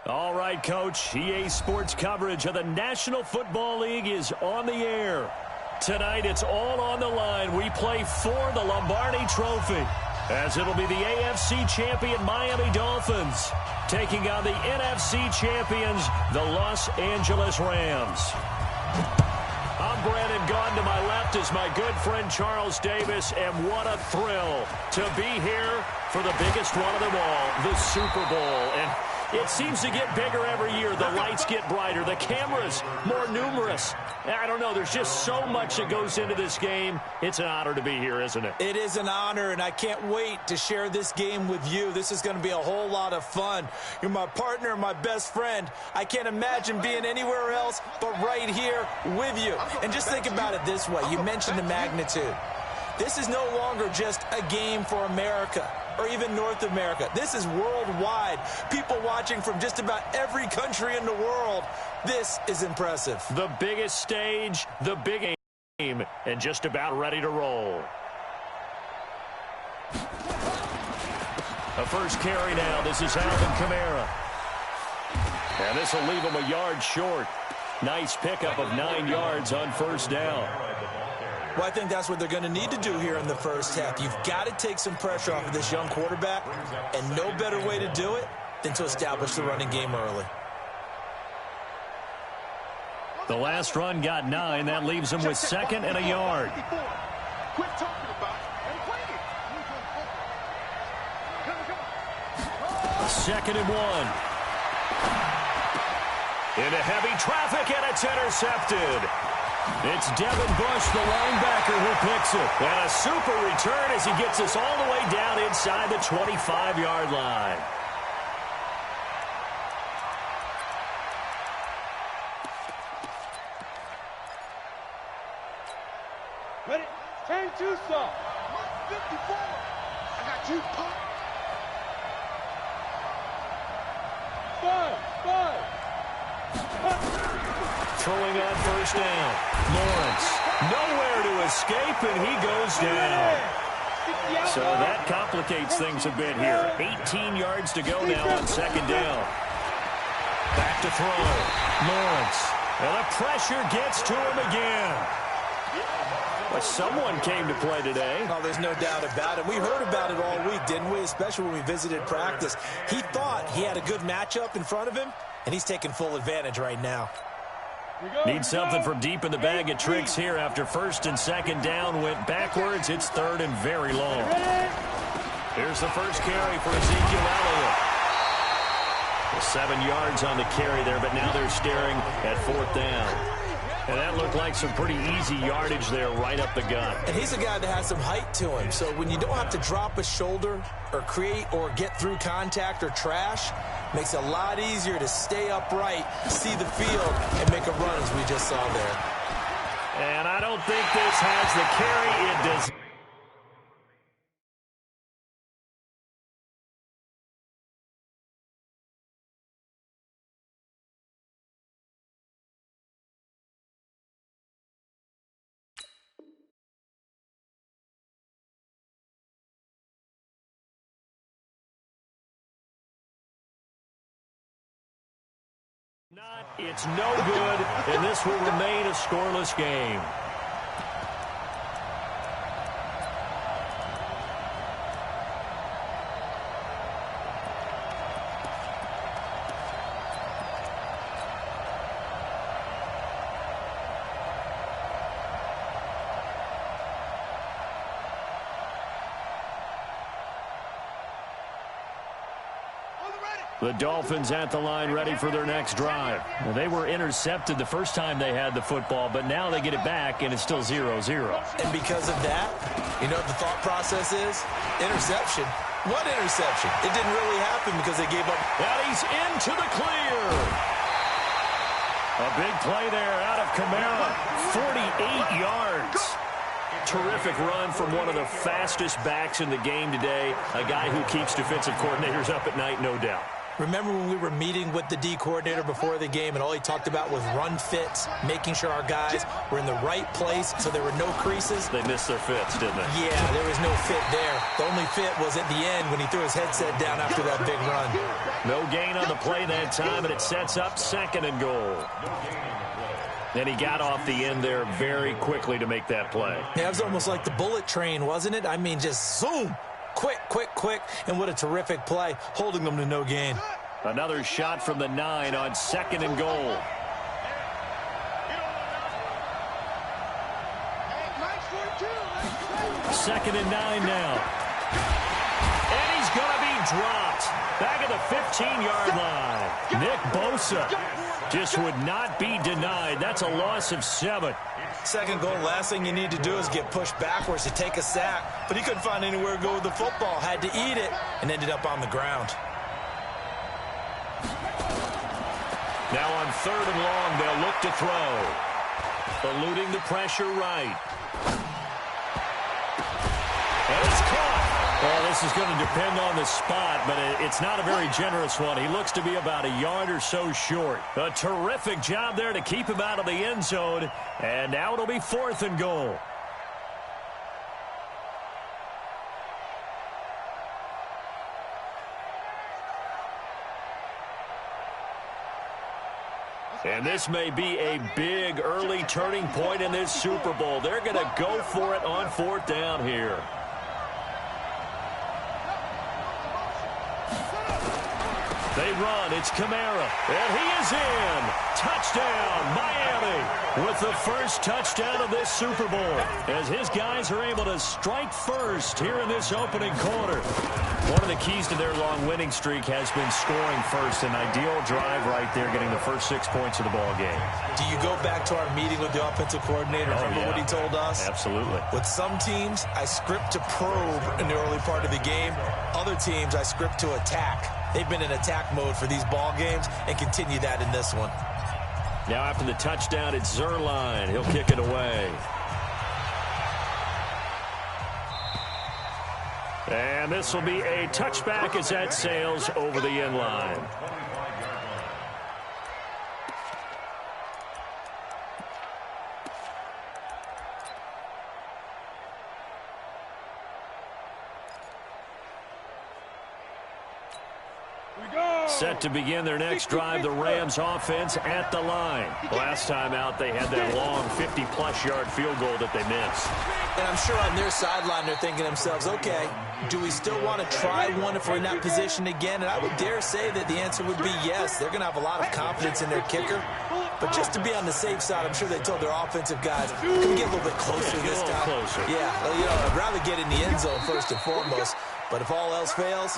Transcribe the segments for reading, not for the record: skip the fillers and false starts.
All right, Coach. EA Sports coverage of the National Football League is on the air. Tonight, it's all on the line. We play for the Lombardi Trophy, as it'll be the AFC champion Miami Dolphins taking on the NFC champions, the Los Angeles Rams. I'm Brandon Gaudin. To my left is my good friend Charles Davis, and what a thrill to be here for the biggest one of them all, the Super Bowl. And it seems to get bigger every year. The lights get brighter. The cameras more numerous. I don't know. There's just so much that goes into this game. It's an honor to be here, isn't it? It is an honor, and I can't wait to share this game with you. This is going to be a whole lot of fun. You're my partner, my best friend. I can't imagine being anywhere else but right here with you. And just think about it this way. You mentioned the magnitude. This is no longer just a game for America or even North America. This is worldwide. People watching from just about every country in the world. This is impressive. The biggest stage, the big game, and just about ready to roll. A first carry now. This is Alvin Kamara. And this will leave him a yard short. Nice pickup of 9 yards on first down. Well, I think that's what they're going to need to do here in the first half. You've got to take some pressure off of this young quarterback, and no better way to do it than to establish the running game early. The last run got 9. That leaves him with second and a yard. Second and 1. Into heavy traffic, and it's intercepted. It's Devin Bush, the linebacker, who picks it. And a super return as he gets us all the way down inside the 25-yard line. Ready? Turn to some. 54. I got you. Five. Throwing on first down. Lawrence, nowhere to escape, and he goes down. So that complicates things a bit here. 18 yards to go now on second down. Back to throw. Lawrence. And the pressure gets to him again. But someone came to play today. Oh, there's no doubt about it. We heard about it all week, didn't we? Especially when we visited practice. He thought he had a good matchup in front of him, and he's taking full advantage right now. Need something from deep in the bag of tricks here after first and second down went backwards. It's third and very long. Here's the first carry for Ezekiel Elliott. 7 yards on the carry there, but now they're staring at fourth down. And that looked like some pretty easy yardage there right up the gut. And he's a guy that has some height to him. So when you don't have to drop a shoulder or create or get through contact or trash, makes it a lot easier to stay upright, see the field, and make a run as we just saw there. And I don't think this has the carry. It does. It's no good, and this will remain a scoreless game. The Dolphins at the line ready for their next drive. Well, they were intercepted the first time they had the football, but now they get it back, and it's still 0-0. And because of that, you know what the thought process is? Interception. What interception? It didn't really happen because they gave up. And he's into the clear. A big play there out of Kamara. 48 yards. Terrific run from one of the fastest backs in the game today. A guy who keeps defensive coordinators up at night, no doubt. Remember when we were meeting with the D coordinator before the game and all he talked about was run fits, making sure our guys were in the right place so there were no creases? They missed their fits, didn't they? Yeah, there was no fit there. The only fit was at the end when he threw his headset down after that big run. No gain on the play that time, and it sets up 2nd and goal. And he got off the end there very quickly to make that play. Yeah, it was almost like the bullet train, wasn't it? I mean, just zoom. Quick, quick, quick, and what a terrific play, holding them to no gain. Another shot from the 9 on 2nd and goal. Second and 9 now. And he's going to be dropped. Back at the 15-yard line. Nick Bosa just would not be denied. That's a loss of 7. 2nd goal, last thing you need to do is get pushed backwards to take a sack. But he couldn't find anywhere to go with the football. Had to eat it and ended up on the ground. Now on 3rd and long, they'll look to throw. Eluding the pressure right. And it's caught. Well, this is going to depend on the spot, but it's not a very generous one. He looks to be about a yard or so short. A terrific job there to keep him out of the end zone. And now it'll be 4th and goal. And this may be a big early turning point in this Super Bowl. They're going to go for it on 4th down here. They run. It's Kamara. And he is in. Touchdown, Miami, with the first touchdown of this Super Bowl, as his guys are able to strike first here in this opening quarter. One of the keys to their long winning streak has been scoring first. An ideal drive right there, getting the first 6 points of the ball game. Do you go back to our meeting with the offensive coordinator? Remember what he told us? Absolutely. With some teams, I script to probe in the early part of the game. Other teams, I script to attack. They've been in attack mode for these ball games and continue that in this one. Now after the touchdown, it's Zerline. He'll kick it away. And this will be a touchback as that sails over the end line. Set to begin their next drive, the Rams offense at the line. Last time out, they had that long 50-plus yard field goal that they missed. And I'm sure on their sideline, they're thinking to themselves, okay, do we still want to try one if we're in that position again? And I would dare say that the answer would be yes. They're going to have a lot of confidence in their kicker. But just to be on the safe side, I'm sure they told their offensive guys, can we get a little bit closer this time? Closer. Yeah, well, you know, I'd rather get in the end zone first and foremost. But if all else fails,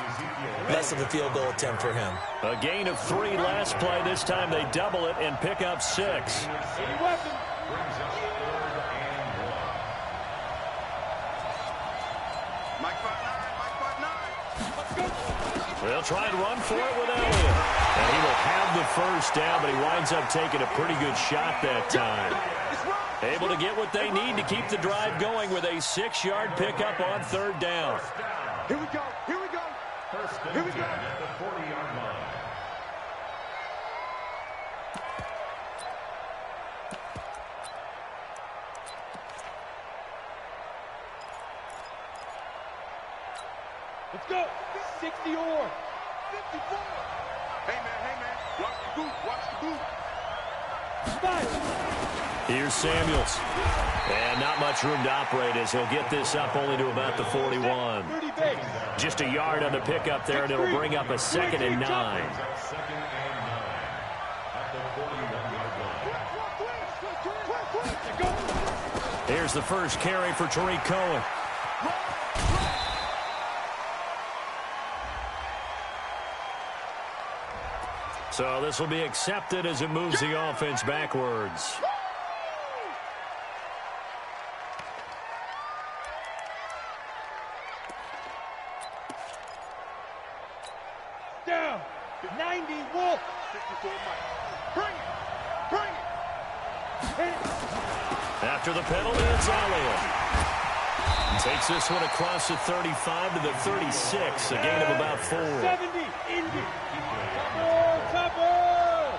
less of a field goal attempt for him. A gain of 3 last play. This time they double it and pick up 6. They'll try and run for it with Elliott. And he will have the first down, but he winds up taking a pretty good shot that time. Able to get what they need to keep the drive going with a 6-yard pickup on 3rd down. Here we go. Here we go. Here we go. At the 40-yard line. Let's go. 60 or 54. Hey, man. Watch the boot. Watch the boot. Here's Samuels. And not much room to operate as he'll get this up only to about the 41. Just a yard on the pickup there, and it'll bring up a 2nd and 9. Here's the first carry for Tariq Cohen. So this will be accepted as it moves the offense backwards. Down. 90 Wolf. 54 Mike. Bring it. Hit it. After the penalty, it's Elliott. Takes this one across the 35 to the 36, a gain of about 4. 70, Indy. Top ball.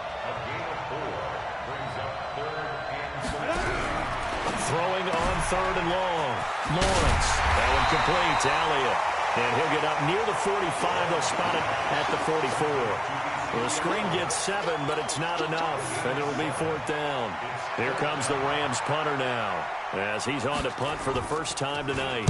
Throwing on 3rd and long. Lawrence. That one complete to Elliott. And he'll get up near the 45. They'll spot it at the 44. Well, the screen gets 7, but it's not enough, and it'll be 4th down. Here comes the Rams punter now, as he's on to punt for the first time tonight.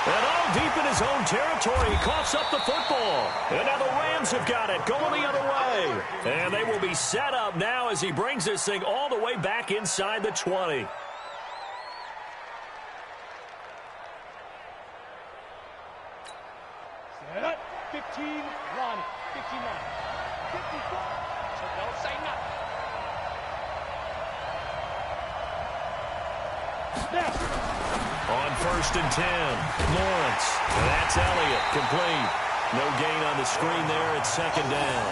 And all deep in his own territory, he coughs up the football. And now the Rams have got it, going the other way. And they will be set up now as he brings this thing all the way back inside the 20. Set up. 15, Ronnie. 59. 54. So don't say nothing. Now. On 1st and 10, Lawrence. That's Elliott, complete. No gain on the screen there. It's 2nd down.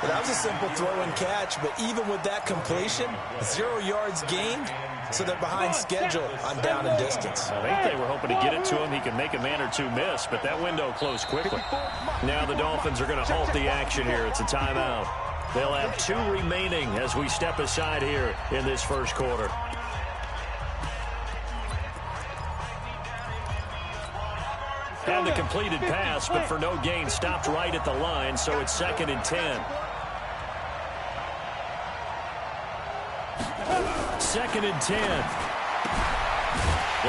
Well, that was a simple throw and catch, but even with that completion, 0 yards gained, so they're behind schedule on down and distance. I think they were hoping to get it to him. He could make a man or two miss, but that window closed quickly. Now the Dolphins are going to halt the action here. It's a timeout. They'll have 2 remaining as we step aside here in this first quarter. And the completed pass, but for no gain, stopped right at the line, so it's 2nd and 10. 2nd and 10.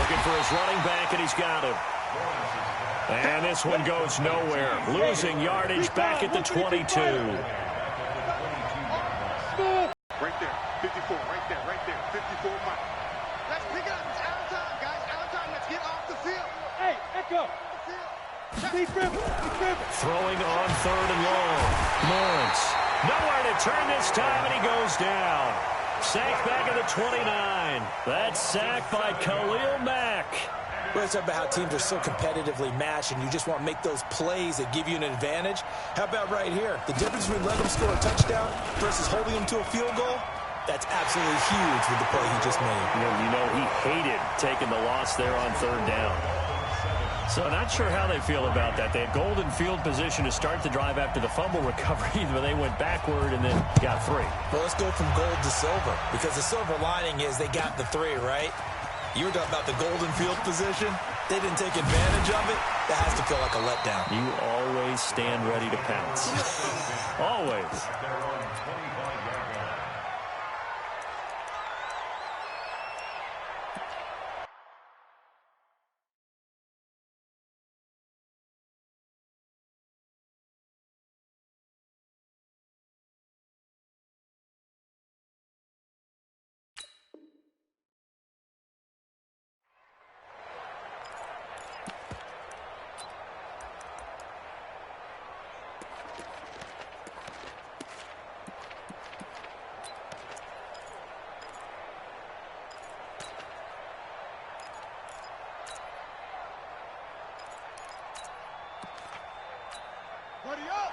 Looking for his running back, and he's got him. And this one goes nowhere. Losing yardage back at the 22. Right there. 54. Right there. Right there. 54 Mike. Let's pick it up. It's out of time, guys. Out of time. Let's get off the field. Hey, Echo. Throwing on 3rd and long. Lawrence. Nowhere to turn this time, and he goes down. Sacked back at the 29. That's sacked by Khalil Mack. We're talking about how teams are so competitively matched, and you just want to make those plays that give you an advantage. How about right here? The difference between letting them score a touchdown versus holding them to a field goal, that's absolutely huge with the play he just made. You know he hated taking the loss there on 3rd down. So not sure how they feel about that. They had golden field position to start the drive after the fumble recovery, but they went backward and then got 3. Well, let's go from gold to silver, because the silver lining is they got the 3, right? You were talking about the golden field position. They didn't take advantage of it. That has to feel like a letdown. You always stand ready to pounce. Always.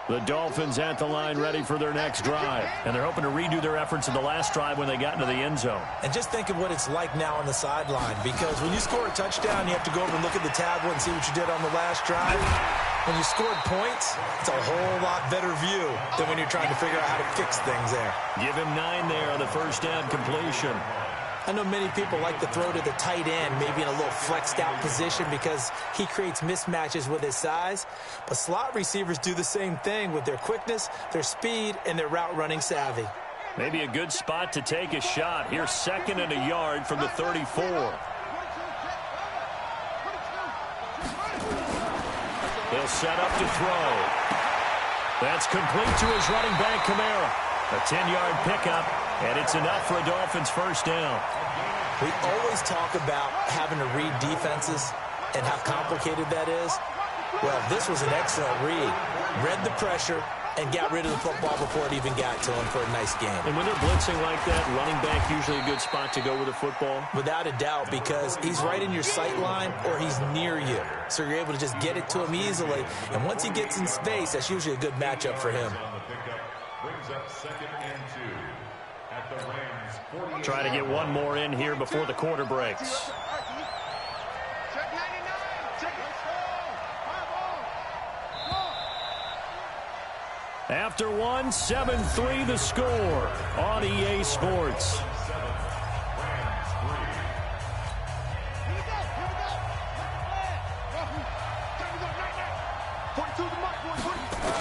The Dolphins at the line ready for their next drive. And they're hoping to redo their efforts in the last drive when they got into the end zone. And just think of what it's like now on the sideline, because when you score a touchdown, you have to go over and look at the tablet and see what you did on the last drive. When you scored points, it's a whole lot better view than when you're trying to figure out how to fix things there. Give him 9 there on the first down completion. I know many people like to throw to the tight end, maybe in a little flexed out position because he creates mismatches with his size. But slot receivers do the same thing with their quickness, their speed, and their route running savvy. Maybe a good spot to take a shot. Here's 2nd and a yard from the 34. He'll set up to throw. That's complete to his running back, Kamara. A 10-yard pickup, and it's enough for a Dolphins first down. We always talk about having to read defenses and how complicated that is. Well, this was an excellent read. Read the pressure and got rid of the football before it even got to him for a nice game. And when they're blitzing like that, running back usually a good spot to go with the football? Without a doubt, because he's right in your sight line or he's near you. So you're able to just get it to him easily. And once he gets in space, that's usually a good matchup for him. Brings up 2nd and 2 at the Rams Try to get one more in here before the quarter breaks. Check 99. Check After one, 7-3 the score on EA Sports.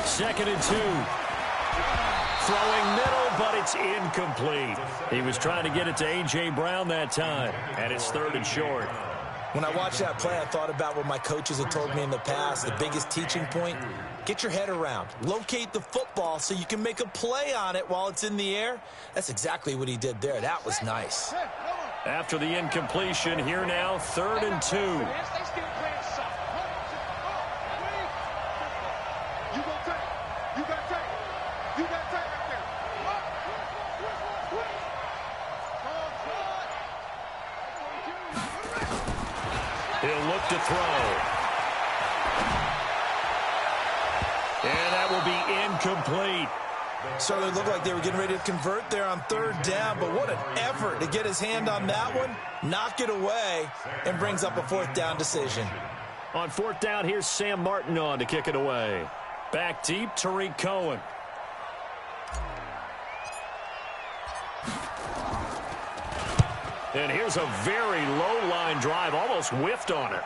Second and 2. Throwing middle, but it's incomplete. He was trying to get it to A.J. Brown that time, and it's 3rd and short. When I watched that play, I thought about what my coaches had told me in the past. The biggest teaching point, get your head around. Locate the football so you can make a play on it while it's in the air. That's exactly what he did there. That was nice. After the incompletion, here now, 3rd and 2. He'll look to throw. And that will be incomplete. Certainly looked like they were getting ready to convert there on 3rd down, but what an effort to get his hand on that one, knock it away, and brings up a 4th down decision. On 4th down, here's Sam Martin on to kick it away. Back deep, Tariq Cohen. And here's a very low-line drive, almost whiffed on it.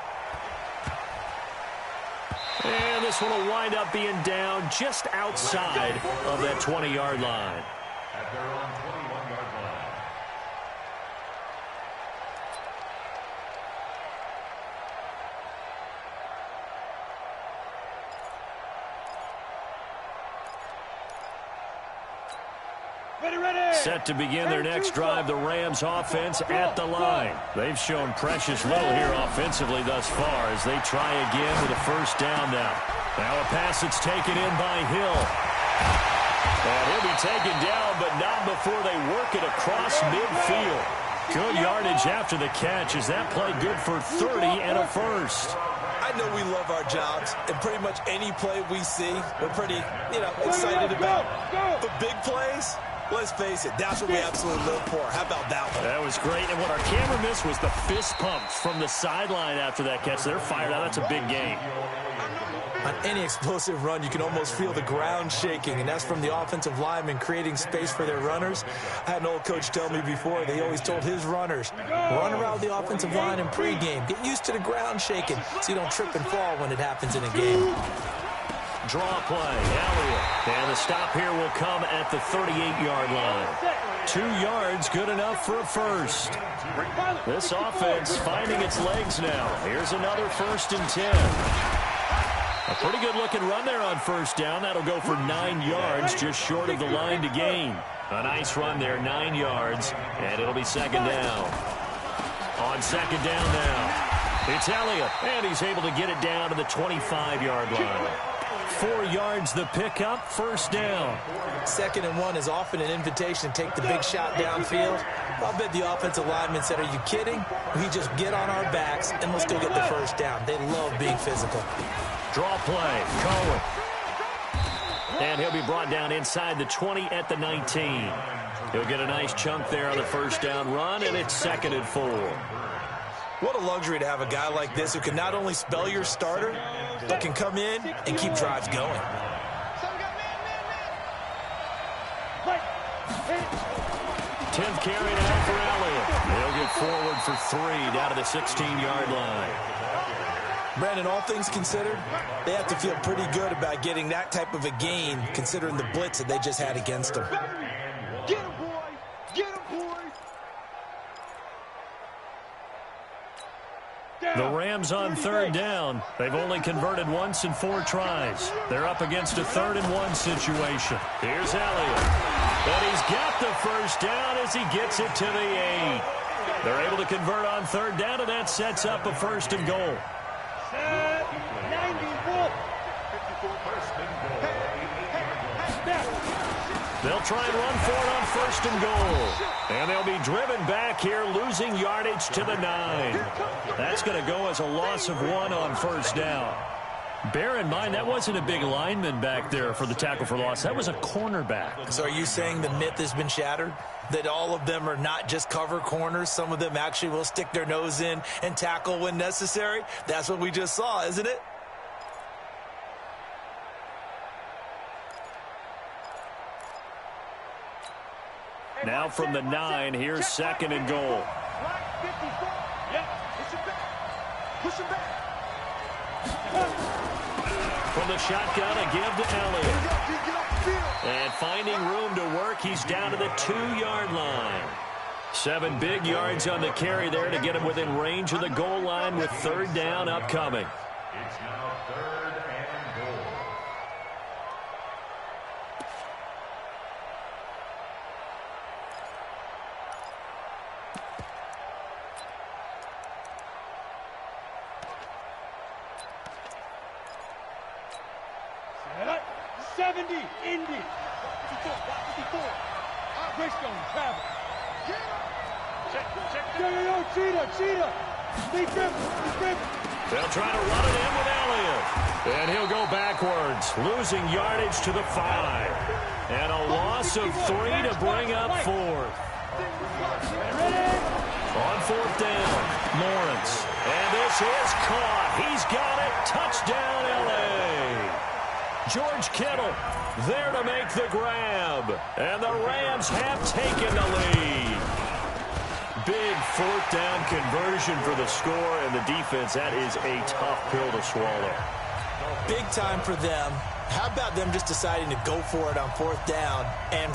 And this one will wind up being down just outside of that 20-yard line. At their own 21-yard line. Set to begin their next drive, the Rams offense at the line. They've shown precious little here offensively thus far as they try again with a 1st down now. Now a pass that's taken in by Hill. And he'll be taken down, but not before they work it across midfield. Good yardage after the catch. Is that play good for 30 and a 1st? I know we love our jobs, and pretty much any play we see, we're pretty, excited about. But big plays, let's face it, that's what we absolutely live for. How about that one? That was great, and what our camera missed was the fist pumps from the sideline after that catch. They're fired out. That's a big game. On any explosive run, you can almost feel the ground shaking, and that's from the offensive linemen creating space for their runners. I had an old coach tell me before, they always told his runners, run around the offensive line in pregame. Get used to the ground shaking so you don't trip and fall when it happens in a game. Draw play, Elliott. And the stop here will come at the 38-yard line. 2 yards, good enough for a 1st. This offense finding its legs now. Here's another 1st and 10. A pretty good-looking run there on 1st down. That'll go for 9 yards, just short of the line to gain. A nice run there, 9 yards, and it'll be 2nd down. On 2nd down now, it's Elliott, and he's able to get it down to the 25-yard line. 4 yards the pickup, 1st down. 2nd and 1 is often an invitation to take the big shot downfield. I'll bet the offensive lineman said, are you kidding? We just get on our backs and let's go get the 1st down. They love being physical. Draw play, Cohen. And he'll be brought down inside the 20 at the 19. He'll get a nice chunk there on the 1st down run, and it's 2nd and 4. What a luxury to have a guy like this who can not only spell your starter, but can come in and keep drives going. 10th carry now for Elliott. He'll get forward for 3 down to the 16-yard line. Brandon, all things considered, they have to feel pretty good about getting that type of a gain, considering the blitz that they just had against them. Get him, boys! Get him, boys! The Rams on 3rd down. They've only converted once in 4 tries. They're up against a 3rd and 1 situation. Here's Elliott. But he's got the 1st down as he gets it to the 8. They're able to convert on 3rd down, and that sets up a 1st and goal. 94. They'll try and run for it on 1st and goal. And they'll be driven back here, losing yardage to the 9. That's going to go as a loss of 1 on 1st down. Bear in mind, that wasn't a big lineman back there for the tackle for loss. That was a cornerback. So are you saying the myth has been shattered? That all of them are not just cover corners? Some of them actually will stick their nose in and tackle when necessary? That's what we just saw, isn't it? Now from the 9, here's 2nd and goal. Push him back. From the shotgun, a give to Elliott. And finding room to work, he's down to the 2-yard line. 7 big yards on the carry there to get him within range of the goal line with 3rd down upcoming. It's now 3rd and goal. Set up. 70, Indy. 54, 54. Greystone, travel. Yo, cheetah. Big grip. They'll try to run it in with Elliott. And he'll go backwards, losing yardage to the 5. And a loss of 3 to bring up 4th. On 4th down, Lawrence. And this is caught. He's got it. Touchdown, L.A. George Kittle there to make the grab. And the Rams have taken the lead. Big 4th down conversion for the score, and the defense, that is a tough pill to swallow. Big time for them. How about them just deciding to go for it on 4th down? And,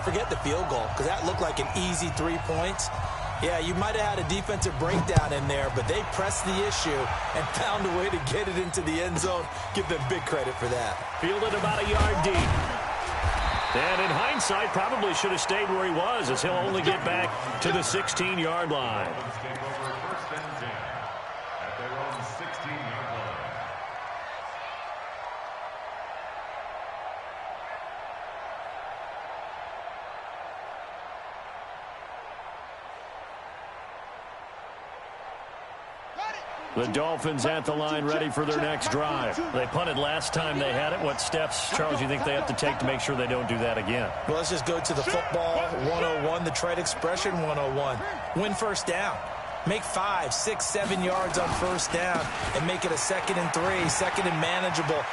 forget the field goal, because that looked like an easy 3 points. Yeah, you might have had a defensive breakdown in there, but they pressed the issue and found a way to get it into the end zone. Give them big credit for that. Fielded about a yard deep. And in hindsight, probably should have stayed where he was, as he'll only get back to the 16-yard line. Dolphins take over 1st and 10 at their own 16-yard line. The Dolphins at the line, ready for their next drive. They punted last time they had it. What steps, Charles, you think they have to take to make sure they don't do that again? Well, let's just go to the football 101, the trade expression 101. Win 1st down. Make 5, 6, 7 yards on 1st down and make it a 2nd and 3, 2nd and manageable.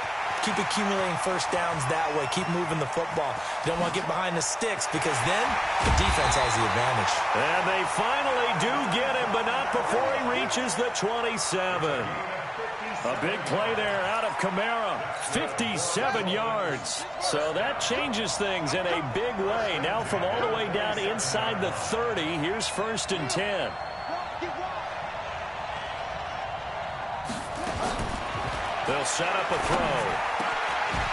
Keep accumulating 1st downs that way. Keep moving the football. You don't want to get behind the sticks because then the defense has the advantage. And they finally do get him, but not before he reaches the 27. A big play there out of Kamara. 57 yards. So that changes things in a big way. Now from all the way down inside the 30, here's 1st and 10. They'll set up a throw.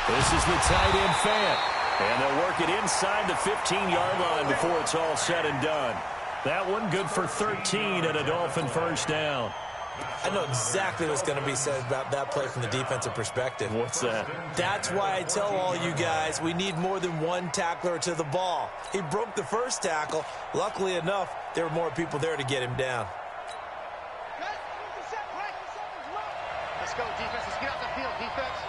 This is the tight end Fant. And they'll work it inside the 15-yard line before it's all said and done. That one good for 13 and a Dolphin 1st down. I know exactly what's going to be said about that play from the defensive perspective. What's that? That's why I tell all you guys we need more than one tackler to the ball. He broke the 1st tackle. Luckily enough, there were more people there to get him down. Let's go, defense. Let's get out the field, defense.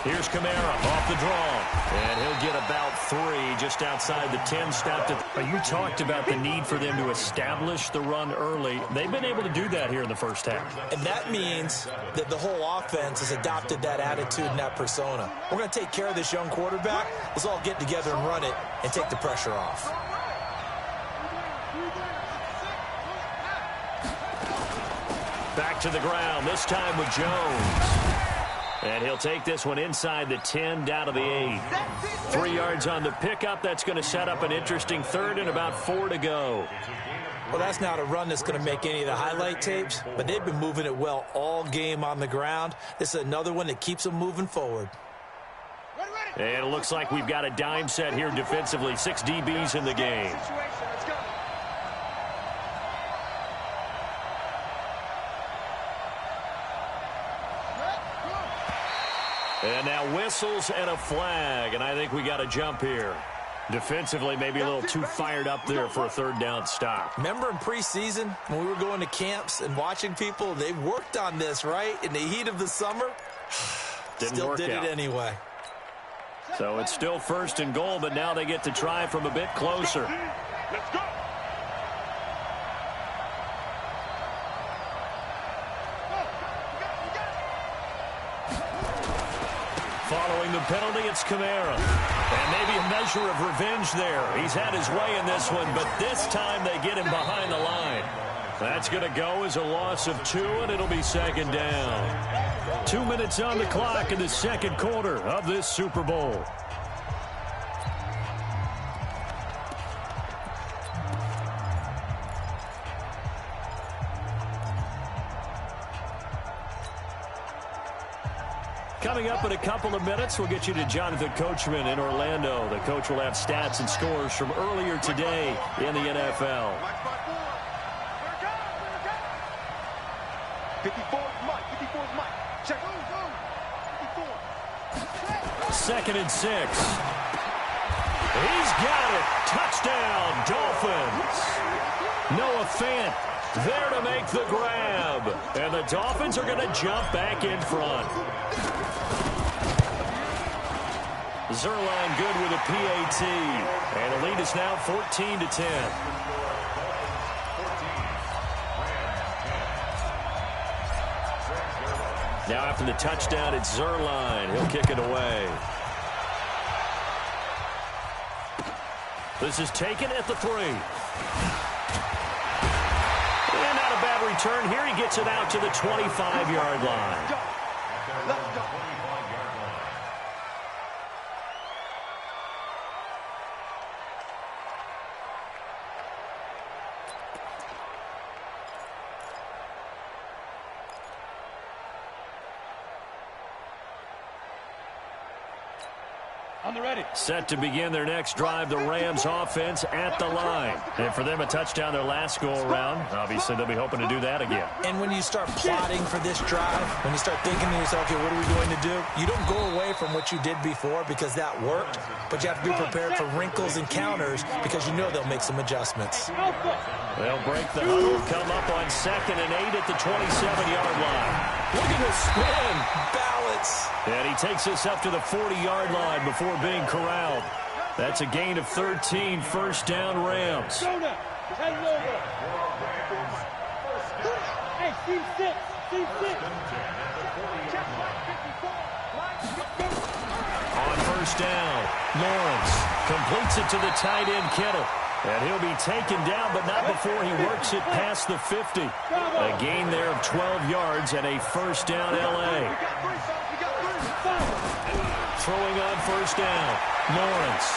Here's Kamara off the draw. And he'll get about 3 just outside the 10. Stopped at. You talked about the need for them to establish the run early. They've been able to do that here in the 1st half. And that means that the whole offense has adopted that attitude and that persona. We're going to take care of this young quarterback. Let's all get together and run it and take the pressure off. Back to the ground, this time with Jones. And he'll take this one inside the 10, down to the 8. 3 yards on the pickup. That's going to set up an interesting 3rd and about 4 to go. Well, that's not a run that's going to make any of the highlight tapes, but they've been moving it well all game on the ground. This is another one that keeps them moving forward. And it looks like we've got a dime set here defensively. 6 DBs in the game. And now whistles and a flag, and I think we got a jump here. Defensively, maybe a little too fired up there for a third down stop. Remember in preseason when we were going to camps and watching people, they worked on this, right? In the heat of the summer, still did it anyway. So it's still 1st and goal, but now they get to try from a bit closer. Let's go. Following the penalty, it's Kamara. And maybe a measure of revenge there. He's had his way in this one, but this time they get him behind the line. That's going to go as a loss of 2, and it'll be 2nd down. 2 minutes on the clock in the 2nd quarter of this Super Bowl. Coming up in a couple of minutes, we'll get you to Jonathan Coachman in Orlando. The coach will have stats and scores from earlier today in the NFL. 54 Mike. 54 Mike. Check. Go. 54. 2nd and 6. He's got it. Touchdown, Dolphins. Noah Fant there to make the grab. And the Dolphins are going to jump back in front. Zerline good with a PAT. And the lead is now 14-10. Now after the touchdown, it's Zerline. He'll kick it away. This is taken at the 3. And not a bad return here. He gets it out to the 25-yard line. Let's go. On the ready. Set to begin their next drive, the Rams offense at the line. And for them, a touchdown their last go-around. Obviously, they'll be hoping to do that again. And when you start plotting for this drive, when you start thinking to yourself, okay, what are we going to do? You don't go away from what you did before because that worked, but you have to be prepared for wrinkles and counters because you know they'll make some adjustments. They'll break the huddle, come up on 2nd and 8 at the 27-yard line. Look at the spin. Balance. And he takes us up to the 40-yard line before being corralled. That's a gain of 13, 1st down Rams. Go now. Head it over. Hey, team 6. Team 6. On 1st down, Lawrence completes it to the tight end Kittle. And he'll be taken down, but not before he works it past the 50. A gain there of 12 yards and a 1st down L.A. Throwing on 1st down, Lawrence.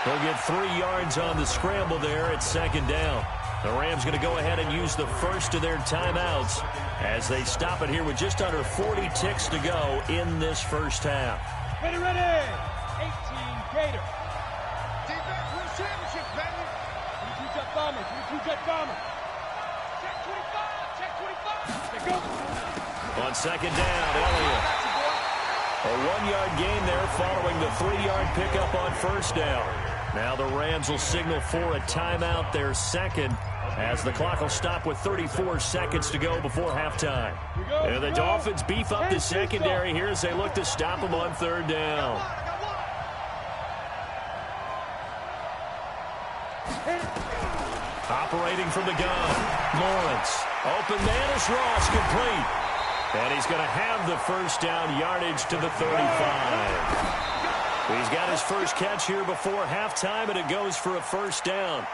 He'll get 3 yards on the scramble there at 2nd down. The Rams going to go ahead and use the first of their timeouts as they stop it here with just under 40 ticks to go in this first half. Ready. 18 Gator. Defense wins championships, baby. 22 Jet Bomber. 22 Jet Bomber. Check 25. Check 25. There goes. On 2nd down, Elliott. A 1-yard gain there following the 3-yard pickup on 1st down. Now the Rams will signal for a timeout, their 2nd, as the clock will stop with 34 seconds to go before halftime. And the Dolphins beef up the secondary here as they look to stop them on 3rd down. Operating from the gun, Lawrence. Open man is Ross, complete. And he's going to have the 1st down yardage to the 35. He's got his first catch here before halftime, and it goes for a 1st down.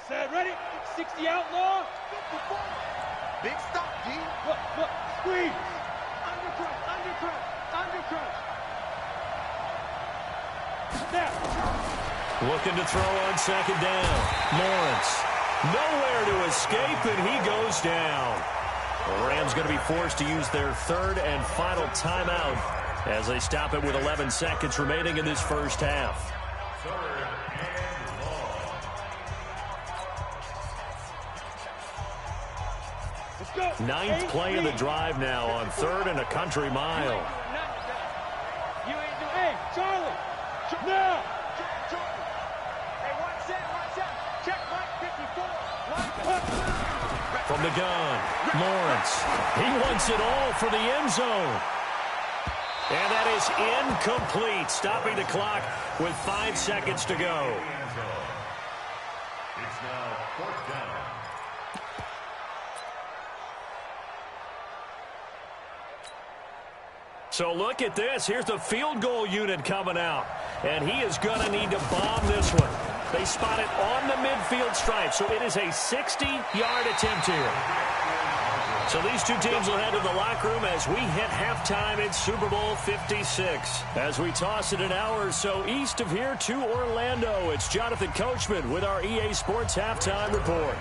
Set, ready. 60 outlaw. Big stop, D. Look. Squeeze. Undercut. Snap. Looking to throw on 2nd down. Lawrence. Nowhere to escape, and he goes down. The Rams going to be forced to use their 3rd and final timeout as they stop it with 11 seconds remaining in this first half. 3rd and Ninth play of the drive now on 3rd and a country mile. You ain't doing. Hey, Charlie. Now. Hey, one set. Check right 54. From the gun, Lawrence. He wants it all for the end zone. And that is incomplete, stopping the clock with 5 seconds to go. It's now 4th down. So look at this. Here's the field goal unit coming out. And he is going to need to bomb this one. They spot it on the midfield stripe, so it is a 60-yard attempt here. So these two teams will head to the locker room as we hit halftime in Super Bowl 56. As we toss it an hour or so east of here to Orlando, it's Jonathan Coachman with our EA Sports Halftime Report.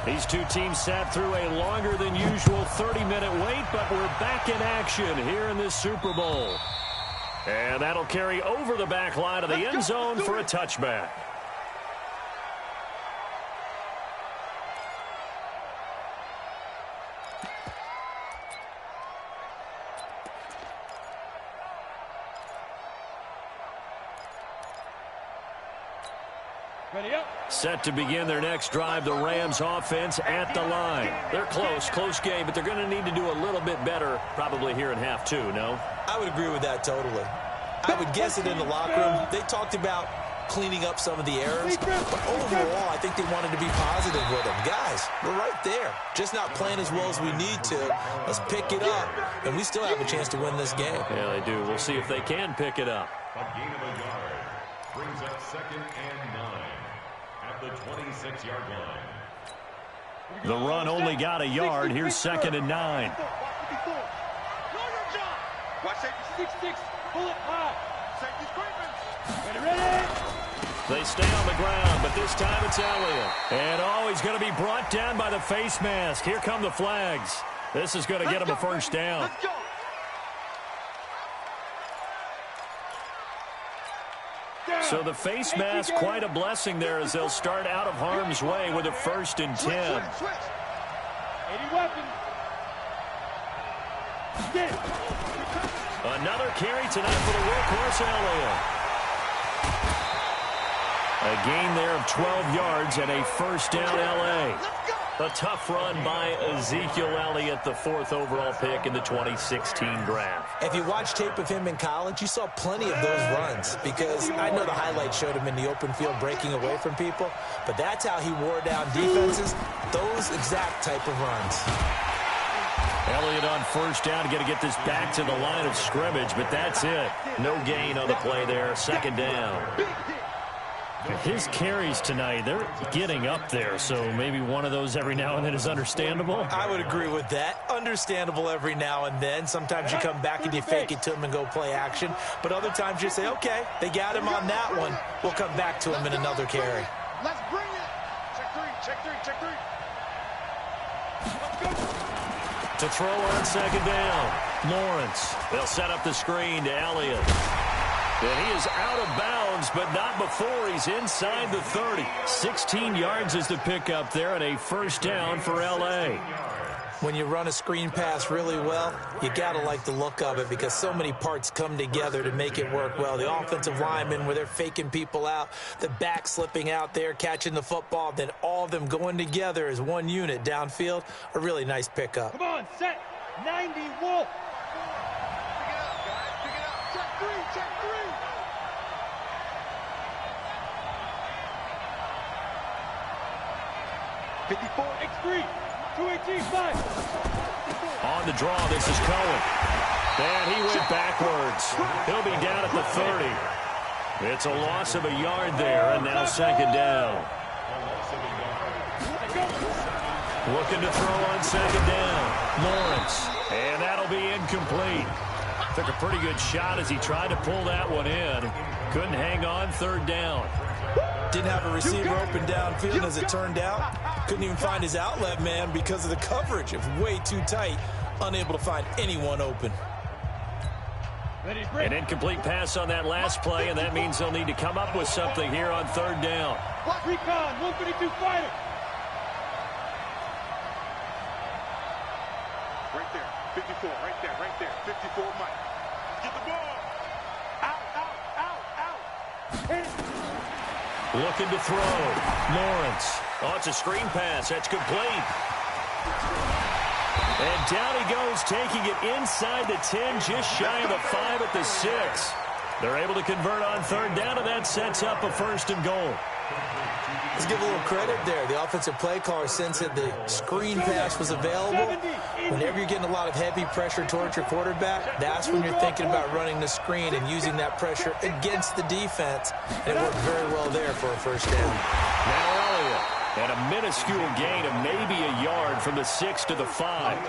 These two teams sat through a longer than usual 30-minute wait, but we're back in action here in this Super Bowl. And that'll carry over the back line of the end zone for a touchback. Ready up. Set to begin their next drive, the Rams offense at the line. They're close game, but they're going to need to do a little bit better probably here in half 2, no? I would agree with that totally. I would guess it in the locker room. They talked about cleaning up some of the errors, but overall, I think they wanted to be positive with them. Guys, we're right there. Just not playing as well as we need to. Let's pick it up, and we still have a chance to win this game. Yeah, they do. We'll see if they can pick it up. A gain of a yard brings up 2nd and 9 at the 26-yard line. The run only got a yard. Here's 2nd and 9. Watch safety 6-6. Pull it high. Safety scraping. Ready. They stay on the ground, but this time it's Elliott. And he's going to be brought down by the face mask. Here come the flags. This is going to get him a first down. Let's go. So the face mask, quite a blessing there as they'll start out of harm's way with a 1st and 10. Switch. 80 weapons. Get it. Another carry tonight for the workhorse Elliott. A gain there of 12 yards and a first down L.A. A tough run by Ezekiel Elliott, the 4th overall pick in the 2016 draft. If you watch tape of him in college, you saw plenty of those runs because I know the highlights showed him in the open field breaking away from people, but that's how he wore down defenses, those exact type of runs. Elliott on first down to get this back to the line of scrimmage, but that's it. No gain on the play there, 2nd down. His carries tonight, they're getting up there, so maybe one of those every now and then is understandable. I would agree with that. Understandable every now and then. Sometimes you come back and you fake it to him and go play action, but other times you say, okay, they got him on that one. We'll come back to him in another carry. Let's bring it. Check three. Let's go. To throw on 2nd down, Lawrence. They'll set up the screen to Elliott. And he is out of bounds, but not before he's inside the 30. 16 yards is the pickup there, and a first down for L.A. When you run a screen pass really well, you got to like the look of it because so many parts come together to make it work well. The offensive linemen, where they're faking people out, the back slipping out there, catching the football, then all of them going together as one unit downfield. A really nice pickup. Come on, set. 90 Wolf. Pick it up, guys. Pick it up. Check three. 54. X3. 218, 5. On the draw, this is Cohen. And he went backwards. He'll be down at the 30. It's a loss of a yard there, and now 2nd down. Looking to throw on 2nd down. Lawrence. And that'll be incomplete. Took a pretty good shot as he tried to pull that one in. Couldn't hang on 3rd down. Didn't have a receiver open downfield as it turned out. Couldn't even find his outlet man because of the coverage. It was way too tight. Unable to find anyone open. An incomplete pass on that last play, and that means they'll need to come up with something here on 3rd down. Recon, 152 fighter. 54, right there. 54, Mike. Get the ball. Out. Looking to throw. Lawrence. Oh, it's a screen pass. That's complete. And down he goes, taking it inside the 10, just shy of the 5 at the 6. They're able to convert on third down, and that sets up a 1st and goal. Let's give a little credit there. The offensive play caller sensed that the screen pass was available. Whenever you're getting a lot of heavy pressure towards your quarterback, that's when you're thinking about running the screen and using that pressure against the defense. And it worked very well there for a 1st down. Now Elliott, and a minuscule gain of maybe a yard from the 6 to the 5.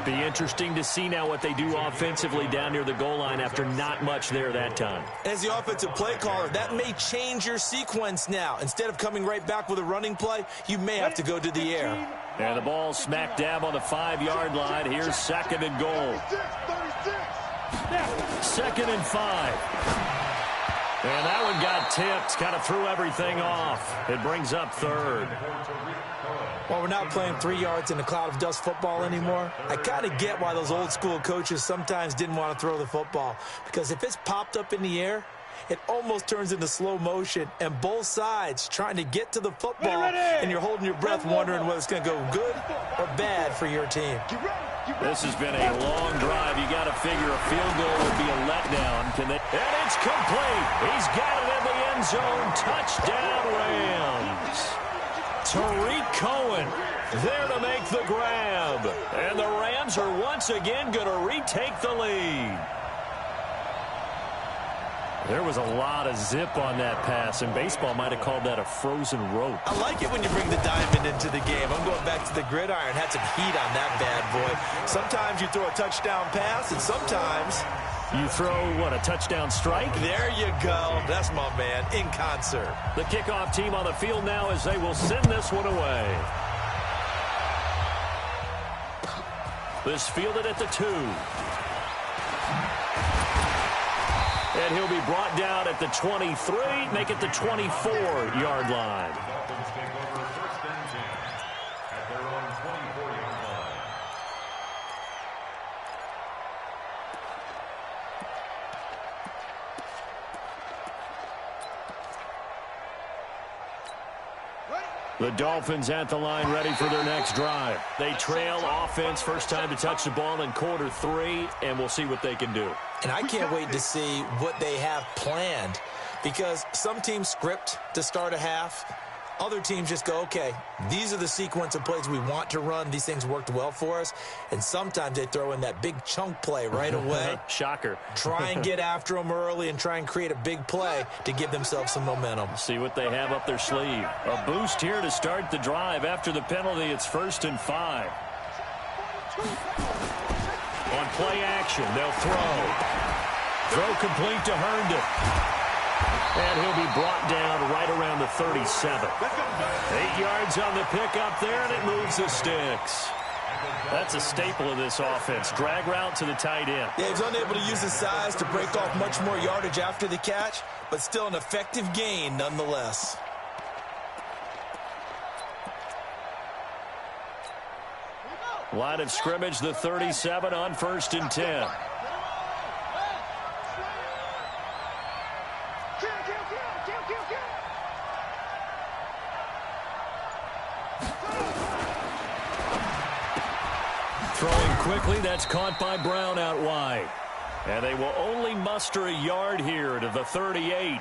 Be interesting to see now what they do offensively down near the goal line after not much there that time. As the offensive play caller, that may change your sequence now. Instead of coming right back with a running play, you may have to go to the air. And the ball smack dab on the 5-yard line. Here's 2nd and goal. 2nd and 5. And that one got tipped, kind of threw everything off. It brings up 3rd. While we're not playing 3 yards in a cloud of dust football anymore, I kind of get why those old school coaches sometimes didn't want to throw the football. Because if it's popped up in the air, it almost turns into slow motion, and both sides trying to get to the football, and you're holding your breath wondering whether it's going to go good or bad for your team. This has been a long drive. You got to figure a field goal would be a letdown. And it's complete. He's got it in the end zone. Touchdown, Rams. Tariq Cohen there to make the grab. And the Rams are once again going to retake the lead. There was a lot of zip on that pass, and baseball might have called that a frozen rope. I like it when you bring the diamond into the game. I'm going back to the gridiron. Had some heat on that bad boy. Sometimes you throw a touchdown pass, and sometimes you throw, what, a touchdown strike? There you go. That's my man, in concert. The kickoff team on the field now as they will send this one away. This fielded at the 2. And he'll be brought down at the 23, make it the 24-yard line. Dolphins take over 1st and 10 at their own 24-yard line. The Dolphins at the line ready for their next drive. They trail offense, first time to touch the ball in quarter 3, and we'll see what they can do. And I can't wait to see what they have planned, because some teams script to start a half. Other teams just go, okay, these are the sequence of plays we want to run. These things worked well for us. And sometimes they throw in that big chunk play right away. Shocker. Try and get after them early and try and create a big play to give themselves some momentum. See what they have up their sleeve. A boost here to start the drive. After the penalty, it's 1st and 5. On play action, they'll throw. Throw complete to Herndon. And he'll be brought down right around the 37. 8 yards on the pickup there, and it moves the sticks. That's a staple of this offense. Drag route to the tight end. Yeah, he's unable to use his size to break off much more yardage after the catch, but still an effective gain nonetheless. Line of scrimmage, the 37 on 1st and 10. Throwing quickly, that's caught by Brown out wide. And they will only muster a yard here to the 38.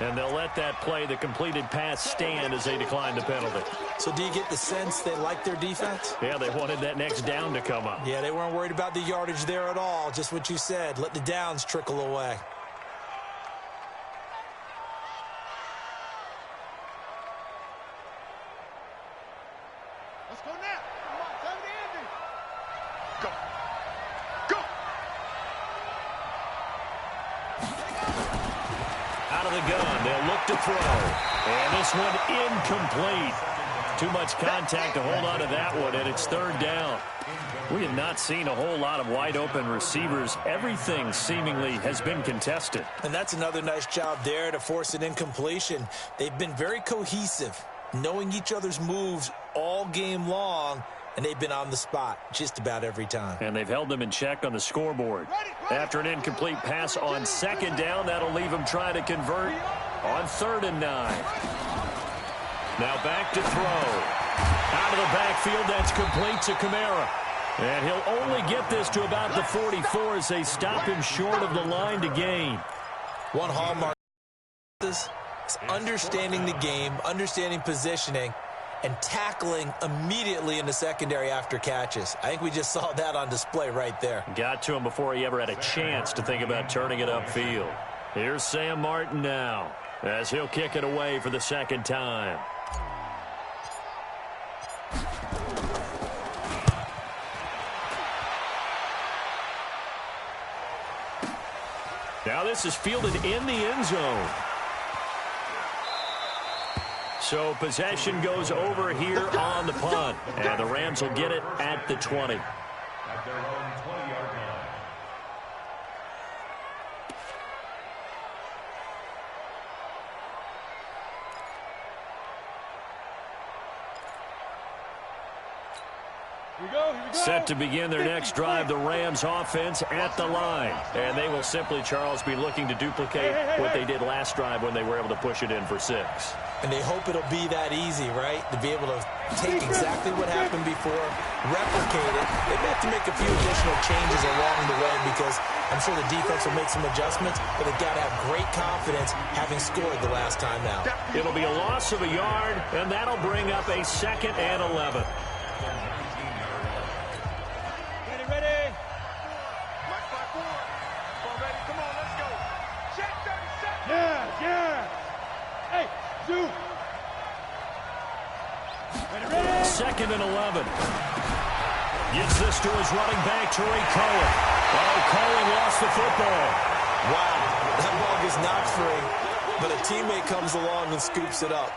And they'll let that play, the completed pass, stand as they decline the penalty. So do you get the sense they like their defense? Yeah, they wanted that next down to come up. Yeah, they weren't worried about the yardage there at all. Just what you said. Let the downs trickle away. Let's go now. Come on, tell me the ending. Go. Go. Out of the gun, they'll look to throw. And this one incomplete. Too much contact to hold on to that one, and it's 3rd down. We have not seen a whole lot of wide-open receivers. Everything seemingly has been contested. And that's another nice job there to force an incompletion. They've been very cohesive, knowing each other's moves all game long, and they've been on the spot just about every time. And they've held them in check on the scoreboard. After an incomplete pass on second down, that'll leave them trying to convert on 3rd and 9. Now back to throw. Out of the backfield, that's complete to Kamara. And he'll only get this to about the 44 as they stop him short of the line to gain. One hallmark of this is understanding the game, understanding positioning, and tackling immediately in the secondary after catches. I think we just saw that on display right there. Got to him before he ever had a chance to think about turning it upfield. Here's Sam Martin now as he'll kick it away for the second time. Now this is fielded in the end zone. So possession goes over here on the punt. And the Rams will get it at the 20. At their own 20-yard line. Here we go. Set to begin their next drive, the Rams offense at the line. And they will simply, Charles, be looking to duplicate what they did last drive when they were able to push it in for 6. And they hope it'll be that easy, right? To be able to take exactly what happened before, replicate it. They may have to make a few additional changes along the way because I'm sure the defense will make some adjustments, but they've got to have great confidence having scored the last time out. It'll be a loss of a yard, and that'll bring up a 2nd and 11. Ready. Mike 5-4. Come on, ready. Come on, let's go. Check 30 seconds. Yeah. Hey, shoot. Ready. 2nd and 11. Gets this to his running back, Tariq Cohen. Oh, Cohen lost the football. Wow, that ball gets knocked free, but a teammate comes along and scoops it up.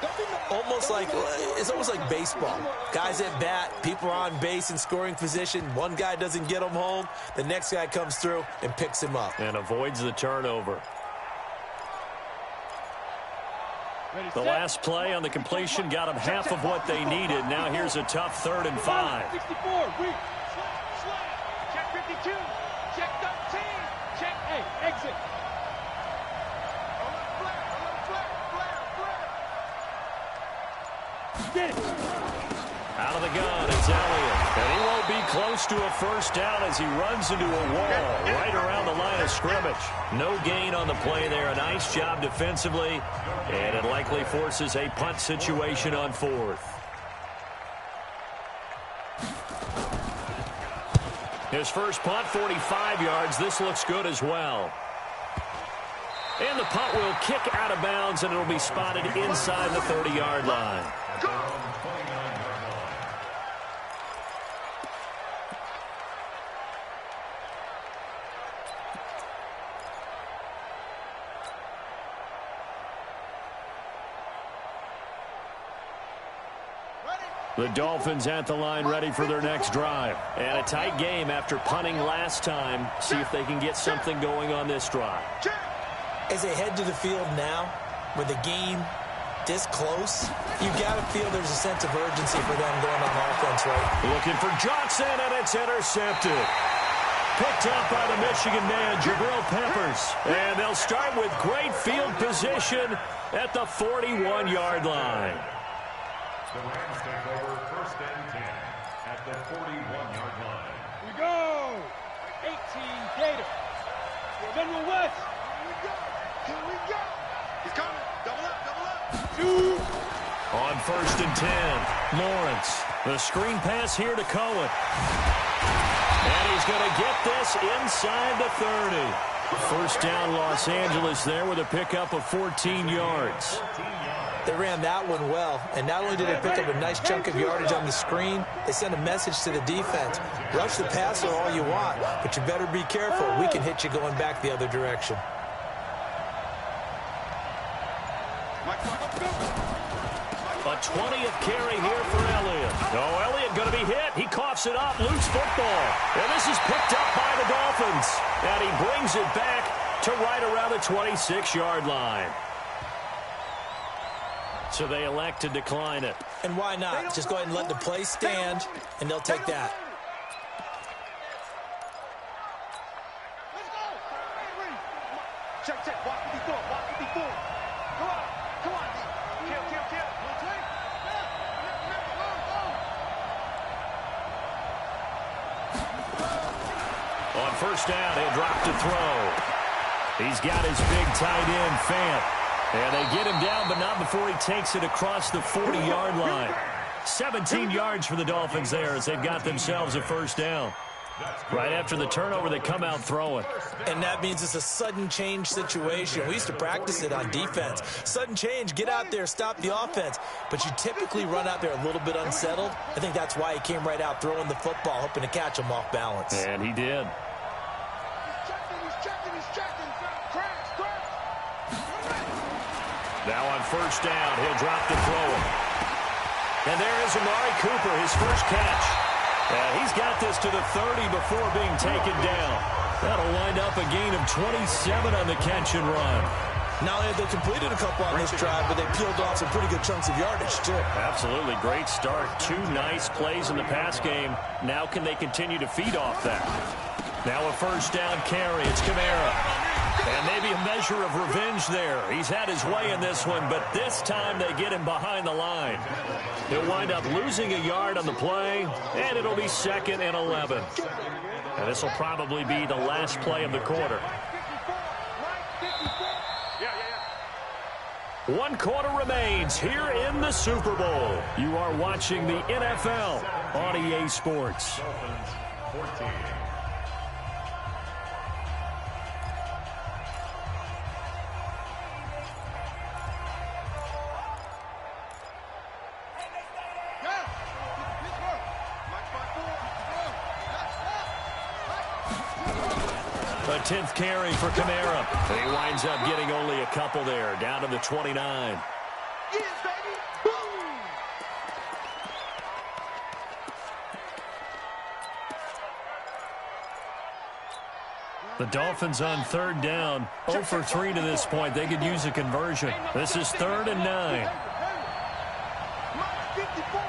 It's almost like baseball. Guys at bat, people are on base in scoring position. One guy doesn't get him home. The next guy comes through and picks him up. And avoids the turnover. Ready, The set. last play on the completion got them half of what they needed. Now here's a tough 3rd and 5. 64. Weak. Check 52. Check 13. Check. Hey, exit. Get it. Out of the gun, it's Elliott. And he won't be close to a first down as he runs into a wall right around the line of scrimmage. No gain on the play there. A nice job defensively. And it likely forces a punt situation on 4th. His first punt, 45 yards. This looks good as well. And the punt will kick out of bounds, and it'll be spotted inside the 30-yard line. The Dolphins at the line ready for their next drive. And a tight game after punting last time. See if they can get something going on this drive. As they head to the field now, with the game this close, you got to feel there's a sense of urgency for them going on offense, right? Looking for Johnson, and it's intercepted. Picked up by the Michigan man, Jabril Peppers. And they'll start with great field position at the 41-yard line. The Rams take over 1st and 10 at the 41-yard line. Here we go. 18 Gator. General West. Here we go. He's coming. Double up. Shoot. On 1st and 10, Lawrence. The screen pass here to Cohen. And he's going to get this inside the 30. First down, Los Angeles there with a pickup of 14 yards. They ran that one well, and not only did they pick up a nice chunk of yardage on the screen, they sent a message to the defense. Rush the passer all you want, but you better be careful. We can hit you going back the other direction. A 20th carry here for Elliott. Oh, Elliott going to be hit. He coughs it up, loose football. And this is picked up by the Dolphins. And he brings it back to right around the 26-yard line. So they elect to decline it. And why not? Just go ahead and let the play stand, and they'll take that. Let's go. Check, check. Walk it before. Walk it before. Come on. Come on. Kill, kill, kill. On first down, he'll drop to throw. He's got his big tight end, Fant. And they get him down, but not before he takes it across the 40-yard line. 17 yards for the Dolphins there as they've got themselves a first down. Right after the turnover, they come out throwing. And that means it's a sudden change situation. We used to practice it on defense. Sudden change, get out there, stop the offense. But you typically run out there a little bit unsettled. I think that's why he came right out throwing the football, hoping to catch him off balance. And he did. Now on first down, he'll drop to throw it. And there is Amari Cooper, his first catch. And he's got this to the 30 before being taken down. That'll wind up a gain of 27 on the catch and run. Not only have they completed a couple on this drive, but they peeled off some pretty good chunks of yardage, too. Absolutely. Great start. 2 nice plays in the pass game. Now can they continue to feed off that? Now a first down carry. It's Kamara. And maybe a measure of revenge there. He's had his way in this one, but this time they get him behind the line. He'll wind up losing a yard on the play, and it'll be 2nd and 11. And this will probably be the last play of the quarter. 1 quarter remains here in the Super Bowl. You are watching the NFL on EA Sports. Dolphins 14. A 10th carry for Kamara. He winds up getting only a couple there, down to the 29. Yeah, baby. Boom. The Dolphins on 3rd down, 0 for 3 to this point. They could use a conversion. This is 3rd and 9. 54.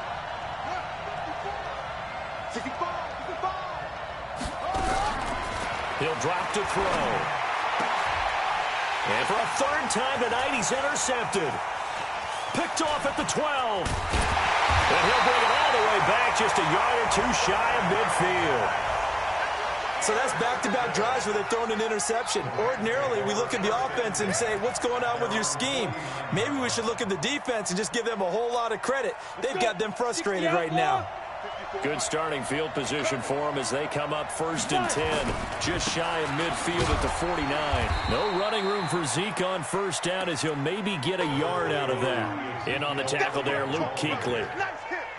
55. He'll drop to throw. And for a 3rd time tonight, he's intercepted. Picked off at the 12. And he'll bring it all the way back, just a yard or 2 shy of midfield. So that's back-to-back drives where they're throwing an interception. Ordinarily, we look at the offense and say, what's going on with your scheme? Maybe we should look at the defense and just give them a whole lot of credit. They've got them frustrated right now. Good starting field position for them as they come up 1st and 10. Just shy of midfield at the 49. No running room for Zeke on first down as he'll maybe get a yard out of that. In on the tackle there, Luke Kuechly.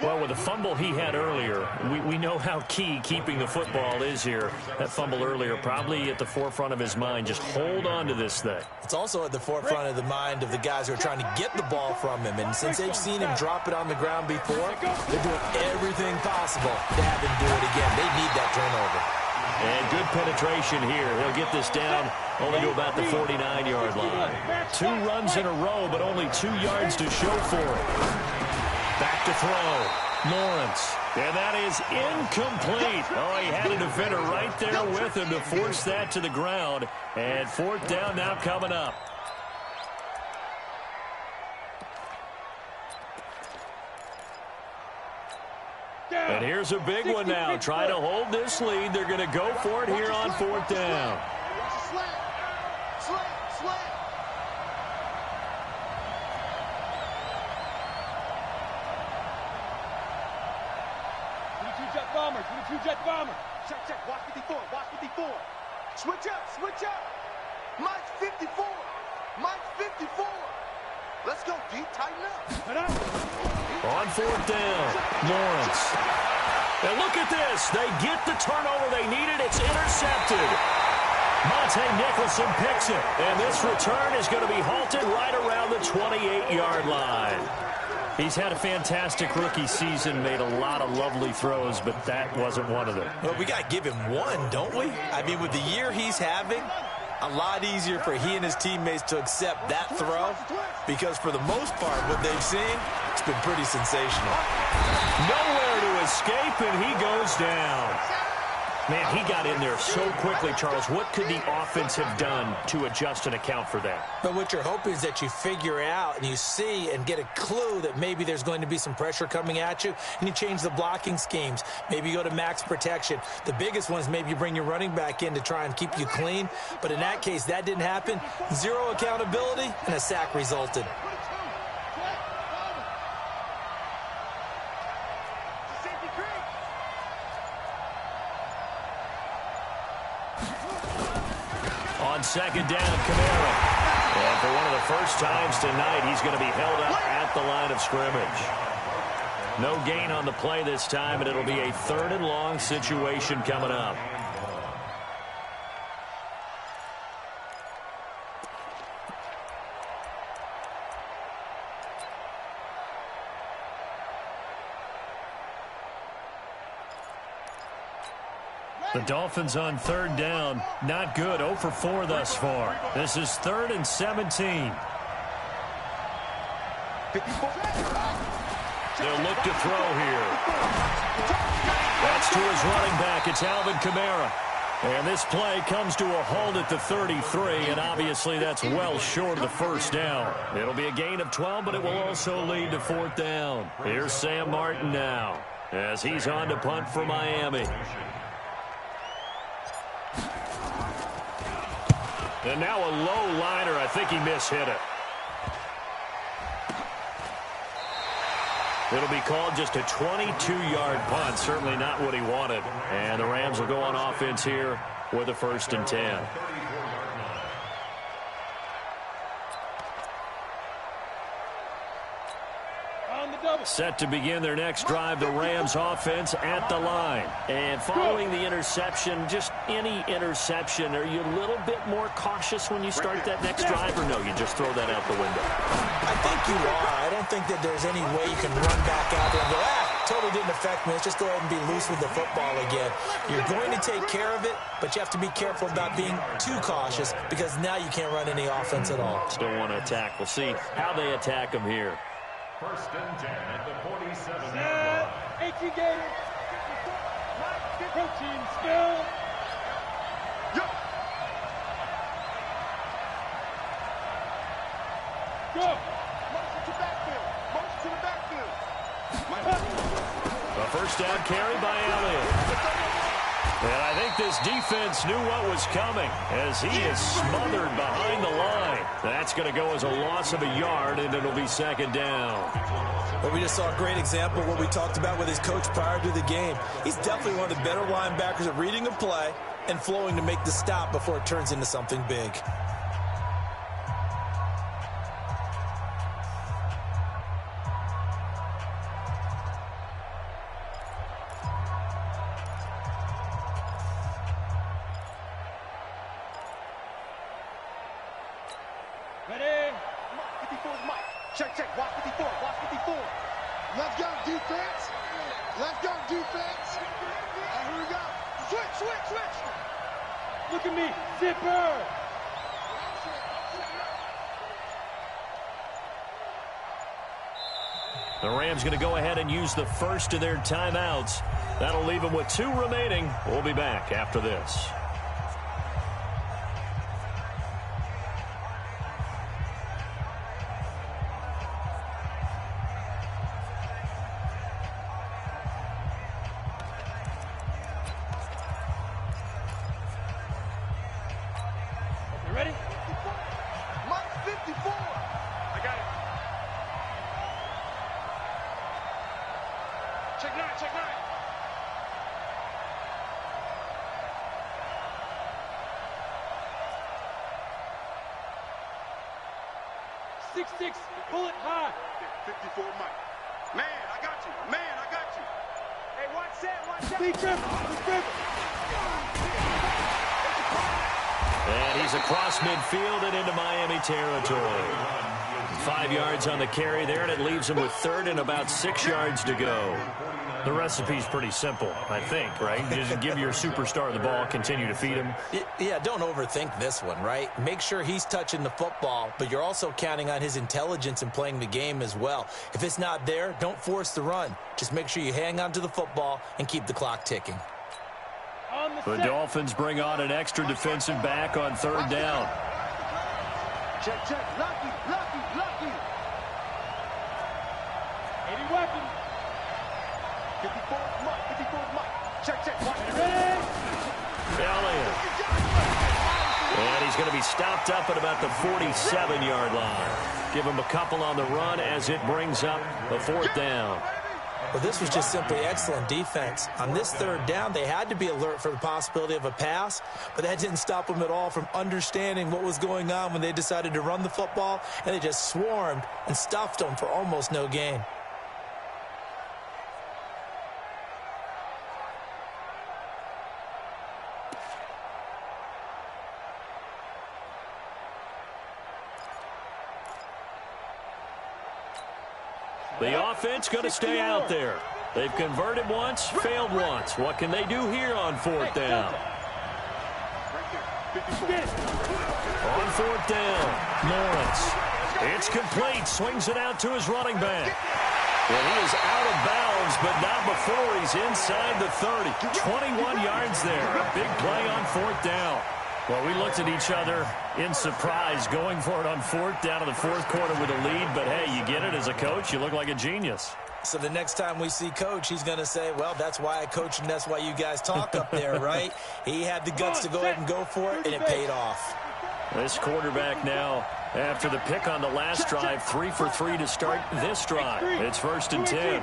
Well, with the fumble he had earlier, we know how key keeping the football is here. That fumble earlier probably at the forefront of his mind. Just hold on to this thing. It's also at the forefront of the mind of the guys who are trying to get the ball from him. And since they've seen him drop it on the ground before, they're doing everything possible to have him do it again. They need that turnover. And good penetration here. He'll get this down only to about the 49-yard line. 2 runs in a row, but only 2 yards to show for it. Back to throw. Lawrence. And that is incomplete. Oh, he had a defender right there with him to force that to the ground. And 4th down now coming up. And here's a big one now. Trying to hold this lead. They're going to go for it here on 4th down. Jet bomber. Check, check. Watch 54. Watch 54. Switch up. Switch up. Mike 54. Mike 54. Let's go, D. Tighten up. On 4th down, Lawrence. And look at this. They get the turnover they needed. It's intercepted. Monte Nicholson picks it. And this return is going to be halted right around the 28-yard line. He's had a fantastic rookie season, made a lot of lovely throws, but that wasn't one of them. Well, we got to give him one, don't we? I mean, with the year he's having, a lot easier for he and his teammates to accept that throw because for the most part, what they've seen, it's been pretty sensational. Nowhere to escape, and he goes down. Man, he got in there so quickly, Charles. What could the offense have done to adjust and account for that? But what you're hoping is that you figure out and you see and get a clue that maybe there's going to be some pressure coming at you, and you change the blocking schemes. Maybe you go to max protection. The biggest one is maybe you bring your running back in to try and keep you clean. But in that case, that didn't happen. Zero accountability, and a sack resulted. On second down, Kamara. And for one of the first times tonight, he's going to be held up at the line of scrimmage. No gain on the play this time, and it'll be a 3rd and long situation coming up. The Dolphins on 3rd down. Not good. 0 for 4 thus far. This is 3rd and 17. They'll look to throw here. That's to his running back. It's Alvin Kamara. And this play comes to a halt at the 33, and obviously that's well short of the first down. It'll be a gain of 12, but it will also lead to 4th down. Here's Sam Martin now as he's on to punt for Miami. And now a low liner. I think he mishit it. It'll be called just a 22-yard punt. Certainly not what he wanted. And the Rams will go on offense here with a 1st and 10. Set to begin their next drive, the Rams offense at the line. And following the interception, just any interception, are you a little bit more cautious when you start that next drive, or no, you just throw that out the window? I think you are. I don't think that there's any way you can run back out there and go, totally didn't affect me. Let's just go ahead and be loose with the football again. You're going to take care of it, but you have to be careful about being too cautious because now you can't run any offense at all. Still want to attack. We'll see how they attack him here. 1st and 10 at the 47-yard line. 18 Gators. Protein spill. Yo. Go. Motion to backfield. Motion to the backfield. A 1st down carry by Elliott. And I think this defense knew what was coming as he is smothered behind the line. That's going to go as a loss of a yard, and it'll be 2nd down. Well, we just saw a great example of what we talked about with his coach prior to the game. He's definitely one of the better linebackers at reading a play and flowing to make the stop before it turns into something big. Ready? 54 is Mike. Check, check. Watch 54. Watch 54. Let's go, defense. Let's go, defense. And here we go. Switch, switch, switch. Look at me. Zipper. The Rams going to go ahead and use the first of their timeouts. That'll leave them with 2 remaining. We'll be back after this. Ready? Mike's 54. I got it. Check 9, check 9. Six, pull it high. 54 Mike. Man, I got you. Man, I got you. Hey, watch that, watch that. And he's across midfield and into Miami territory. 5 yards on the carry there, and it leaves him with 3rd and about 6 yards to go. The recipe's pretty simple, I think, right? Just give your superstar the ball, continue to feed him. Yeah, don't overthink this one, right? Make sure he's touching the football, but you're also counting on his intelligence in playing the game as well. If it's not there, don't force the run. Just make sure you hang on to the football and keep the clock ticking. The Dolphins bring on an extra defensive back on third down. Check, check. Lucky, lucky, lucky. 80 weapons. 54 Mike, 54 Mike. Check, check. Elliott. And he's going to be stopped up at about the 47-yard line. Give him a couple on the run as it brings up a fourth down. Well, this was just simply excellent defense. On this third down, they had to be alert for the possibility of a pass, but that didn't stop them at all from understanding what was going on when they decided to run the football, and they just swarmed and stuffed them for almost no gain. The offense going to stay out there. They've converted once, failed once. What can they do here on fourth down? On fourth down, Lawrence. It's complete. Swings it out to his running back. Well, he is out of bounds, but not before he's inside the 30. 21 yards there. A big play on fourth down. Well, we looked at each other in surprise going for it on fourth down in the fourth quarter with a lead. But, hey, you get it as a coach. You look like a genius. So the next time we see Coach, he's going to say, well, that's why I coach and that's why you guys talk up there, right? He had the guts to go ahead and go for it, and it paid off. This quarterback now, after the pick on the last drive, 3 for 3 to start this drive. It's 1st and 10.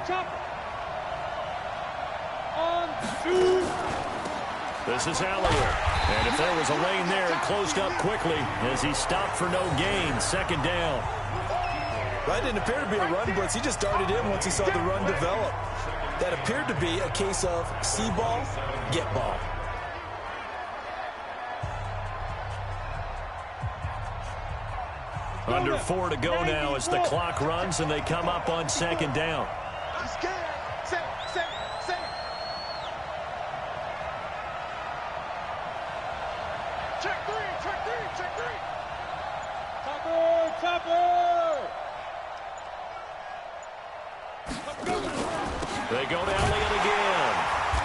This is Elliott. And if there was a lane there, it closed up quickly as he stopped for no gain. 2nd down. That didn't appear to be a run blitz. He just darted in once he saw the run develop. That appeared to be a case of see ball, get ball. Under 4 to go now as the clock runs and they come up on 2nd down. He's scared. Say. Check three. Topper. They go to Elliott again.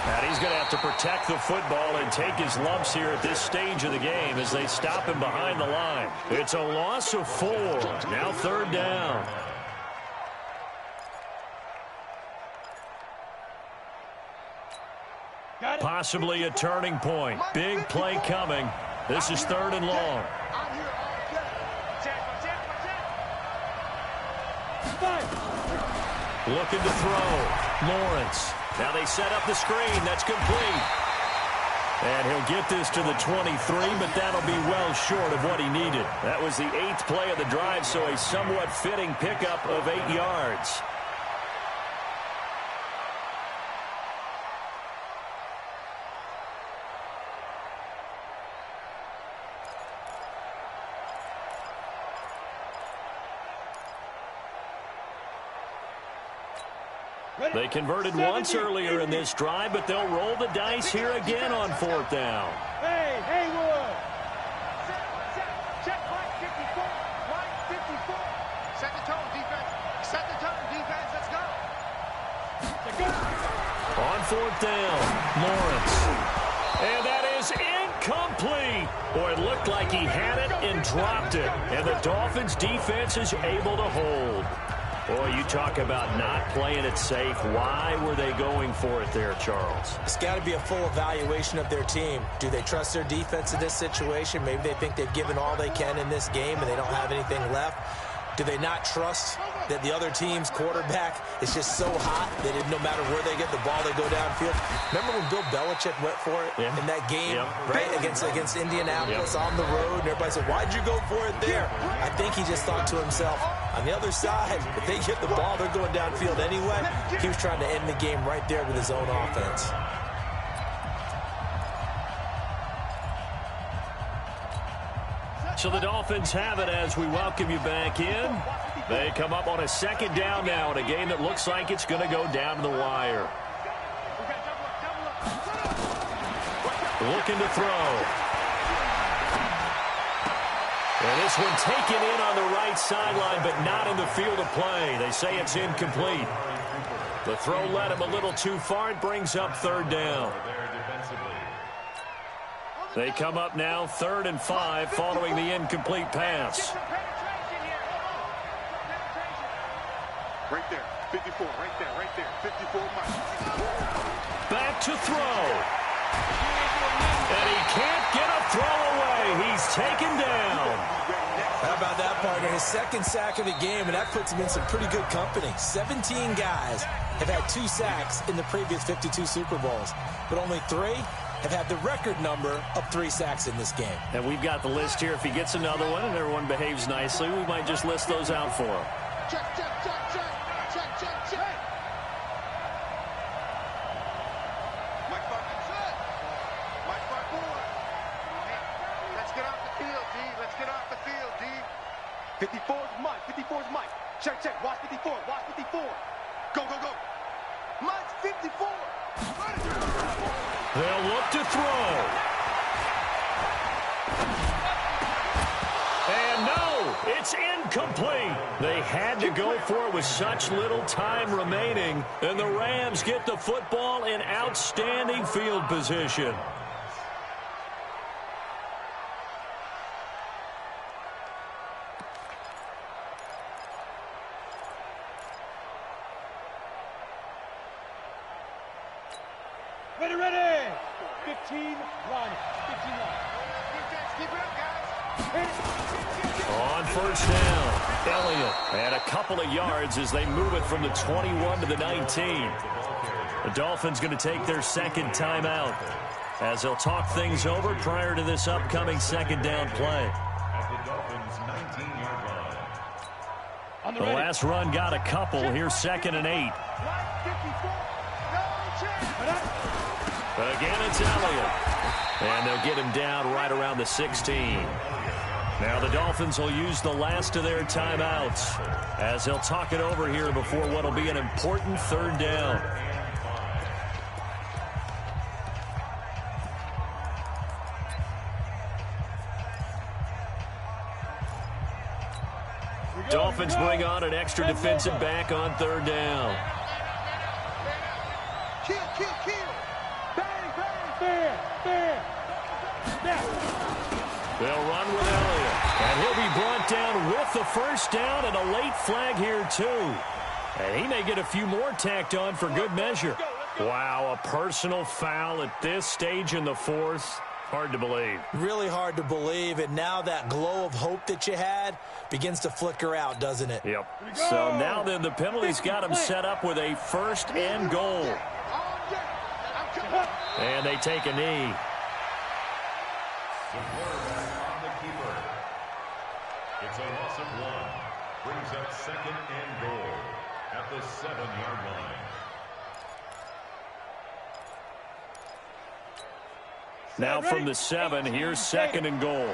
And he's going to have to protect the football and take his lumps here at this stage of the game as they stop him behind the line. It's a loss of 4. Now 3rd down. Possibly a turning point. Big play coming. This is 3rd and long. Looking to throw. Lawrence. Now they set up the screen. That's complete. And he'll get this to the 23, but that'll be well short of what he needed. That was the 8th play of the drive, so a somewhat fitting pickup of 8 yards. They converted once earlier in this drive, but they'll roll the dice here again on 4th down. Hey, Haywood. Check Mike 54. Mike 54. Set the tone, defense. Let's go. On 4th down, Lawrence. And that is incomplete. Boy, it looked like he had it and dropped it. And the Dolphins defense is able to hold. Boy, you talk about not playing it safe. Why were they going for it there, Charles? It's got to be a full evaluation of their team. Do they trust their defense in this situation? Maybe they think they've given all they can in this game and they don't have anything left. Do they not trust that the other team's quarterback is just so hot that no matter where they get the ball, they go downfield? Remember when Bill Belichick went for it in that game, right, against Indianapolis on the road, and everybody said, why'd you go for it there? I think he just thought to himself, on the other side, if they get the ball, they're going downfield anyway. He was trying to end the game right there with his own offense. So the Dolphins have it as we welcome you back in. They come up on a 2nd down now in a game that looks like it's going to go down to the wire. looking to throw. And this one taken in on the right sideline, but not in the field of play. They say it's incomplete. The throw led him a little too far. It brings up third down. They come up now 3rd and 5 following the incomplete pass. Right there, 54, right there, 54 miles. Back to throw. And he can't get a throw away. He's taken down. How about that, partner? His 2nd sack of the game, and that puts him in some pretty good company. 17 guys have had 2 sacks in the previous 52 Super Bowls, but only 3 have had the record number of 3 sacks in this game. And we've got the list here. If he gets another one and everyone behaves nicely, we might just list those out for him. Check, check, check, check, check, check, check. Mike Bucket set. Mike Bucket. Let's get off the field, D. Let's get off the field, D. 54 is Mike. 54 is Mike. Check, check. Watch 54. Watch 54. Go, go, go. Mike's 54. They'll look to throw. And no, it's incomplete. They had to go for it with such little time remaining. And the Rams get the football in outstanding field position. Ready. 15, run. 15, run. Keep it up, guys. On first down, Elliott and a couple of yards as they move it from the 21 to the 19. The Dolphins going to take their 2nd timeout as they'll talk things over prior to this upcoming 2nd down play. At the Dolphins' 19-yard line. The last run got a couple. Here's 2nd and 8. But again, it's Elliott. And they'll get him down right around the 16. Now the Dolphins will use the last of their timeouts as they'll talk it over here before what will be an important 3rd down. Dolphins bring on an extra defensive back on 3rd down. Kill. Bang, bang, bam. They'll run with Elliott. And he'll be brought down with the 1st down and a late flag here, too. And he may get a few more tacked on for good measure. Wow, a personal foul at this stage in the 4th. Hard to believe. Really hard to believe, and now that glow of hope that you had begins to flicker out, doesn't it? Yep. So now then the penalty's got him set up with a 1st and goal. And they take a knee. The quarterback on the keeper. It's a loss of 1. Brings up 2nd and goal at the 7-yard line. Now from the 7, here's 2nd and goal.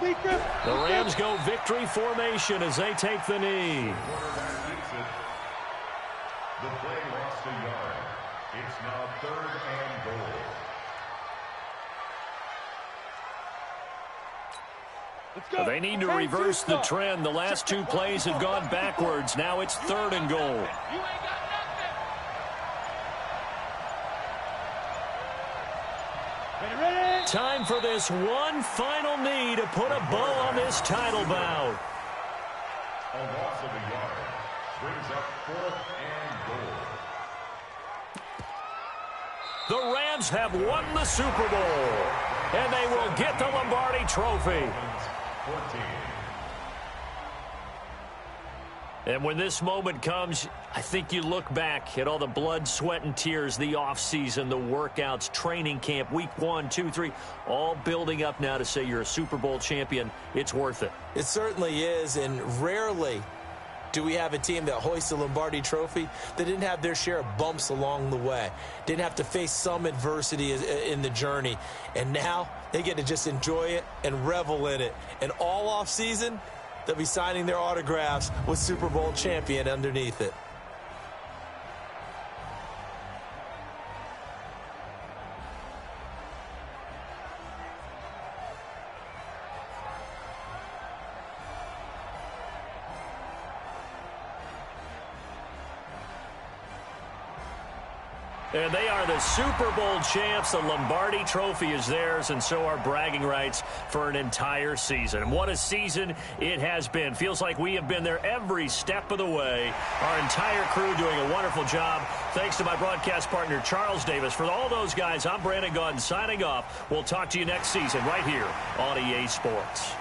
The Rams go victory formation as they take the knee. The play lost a yard. It's now 3rd and goal. They need to reverse the trend. The last 2 plays have gone backwards. Now it's 3rd and goal. Time for this one final knee to put a bow on this title bout. A loss of a yard. Brings up 4th and goal. The Rams have won the Super Bowl, and they will get the Lombardi Trophy. 14. And when this moment comes, I think you look back at all the blood, sweat, and tears, the offseason, the workouts, training camp, week 1, 2, 3, all building up now to say you're a Super Bowl champion. It's worth it. It certainly is, and rarely do we have a team that hoists the Lombardi Trophy that didn't have their share of bumps along the way, didn't have to face some adversity in the journey, and now they get to just enjoy it and revel in it. And all off season, They'll be signing their autographs with Super Bowl champion underneath it. And they are the Super Bowl champs. The Lombardi Trophy is theirs, and so are bragging rights for an entire season. And what a season it has been. Feels like we have been there every step of the way. Our entire crew doing a wonderful job. Thanks to my broadcast partner, Charles Davis. For all those guys, I'm Brandon Gaudin signing off. We'll talk to you next season right here on EA Sports.